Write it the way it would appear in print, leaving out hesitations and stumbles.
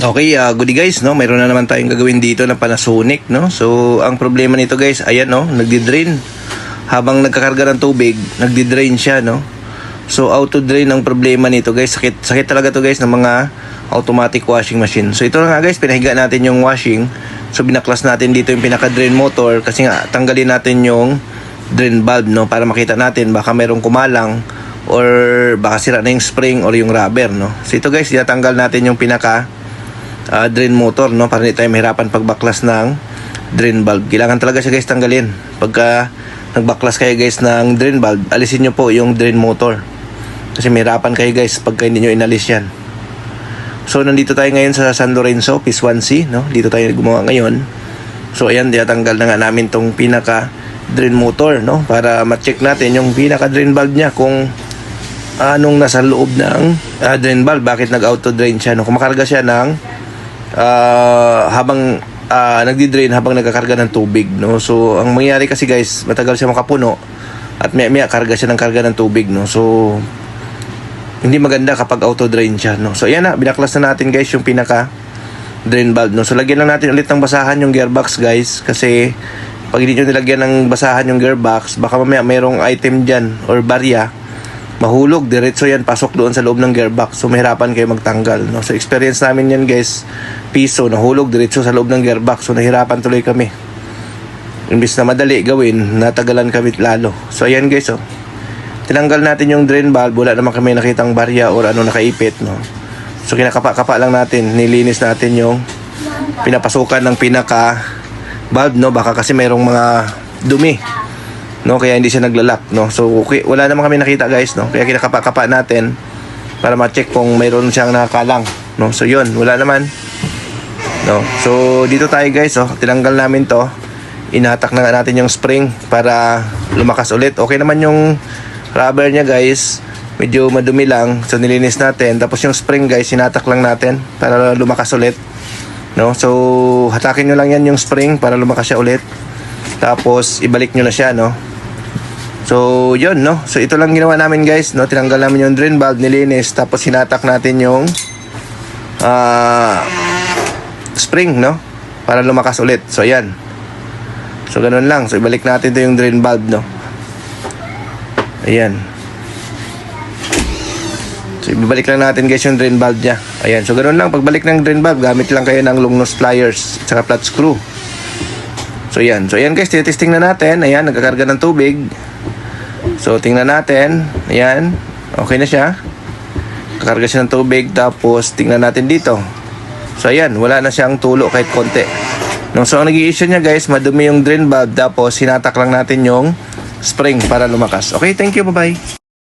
Okay, goody guys, no? Mayroon na naman tayong gagawin dito na Panasonic, no? So, ang problema nito guys, ayan, no? Nagdi-drain. Habang nagkakarga ng tubig, nagdi-drain siya, no? So, auto-drain ang problema nito guys. Sakit talaga to guys ng mga automatic washing machine. So, ito na nga guys, pinahiga natin yung washing. So, binaklas natin dito yung pinaka-drain motor kasi nga, tanggalin natin yung drain valve, no? Para makita natin, baka merong kumalang or baka sira na yung spring or yung rubber, no? So, ito guys, tinatanggal natin yung pinaka drain motor, no, para hindi tayo mahirapan pagbaklas ng drain valve. Kailangan talaga siya guys tanggalin. Pagka nagbaklas kayo guys ng drain valve, alisin nyo po yung drain motor kasi mahirapan kayo guys pagka hindi nyo inalis yan. So nandito tayo ngayon sa San Lorenzo, Phase 1C, no? Dito tayo gumawa ngayon. So ayan, tinatanggal na nga namin tong pinaka drain motor, no, para ma-check natin yung pinaka drain valve niya kung anong nasa loob ng drain valve, bakit nag-auto drain siya, no? Kung makarga siya ng habang nagdi-drain habang nagkakarga ng tubig, no. So ang mangyayari kasi guys, matagal siya makapuno at maya karga siya ng karga ng tubig, no. So hindi maganda kapag auto drain siya, no. So ayan na, binaklas na natin guys yung pinaka drain valve, no. So lagyan lang natin ulit ng basahan yung gearbox guys, kasi pag hindi nyo nilagyan ng basahan yung gearbox, baka mamaya mayroong item dyan or barya, mahulog, diretso yan, pasok doon sa loob ng gearbox. So mahirapan kayo magtanggal, no? So experience namin yan guys, piso, nahulog diretso sa loob ng gearbox. So nahirapan tuloy kami. Imbis na madali gawin, natagalan kami lalo. So ayan guys, oh, tinanggal natin yung drain valve, wala naman kami nakitang barya or ano nakaipit, no? So kinakapa-kapa lang natin, nilinis natin yung pinapasukan ng pinaka valve, no? Baka kasi mayroong mga dumi, no, kaya hindi siya naglalak, no. So okay, wala naman kami nakita guys, no, kaya kinakapa-kapa natin para ma-check kung mayroon siyang nakakalang, no. So yun, wala naman, no. So dito tayo guys, oh, tinanggal namin to, inatak na natin yung spring para lumakas ulit. Okay naman yung rubber niya guys, medyo madumi lang, so nilinis natin. Tapos yung spring guys, sinatak lang natin para lumakas ulit, no. So hatakin nyo lang yan yung spring para lumakas siya ulit, tapos ibalik nyo na siya, no. So yun, no. So ito lang ginawa namin guys, no. Tinanggal namin yung drain valve, nilinis, tapos hinatak natin yung spring, no, para lumakas ulit. So ayan. So ganun lang. So ibalik natin to yung drain valve, no. Ayan. So ibalik lang natin guys yung drain valve nya. Ayan. So ganun lang. Pagbalik ng drain valve, gamit lang kayo ng long nose pliers at saka flat screw. So yan. So ayan guys, testing na natin. Ayan, nagkakarga ng tubig. So tingnan natin. Ayan, okay na siya. Kakarga siya ng tubig. Tapos tingnan natin dito. So ayan, wala na siyang tulo kahit konti, no. So ang nag-i-issue niya guys, madumi yung drain valve. Tapos hinatak lang natin yung spring para lumakas. Okay, thank you, bye bye.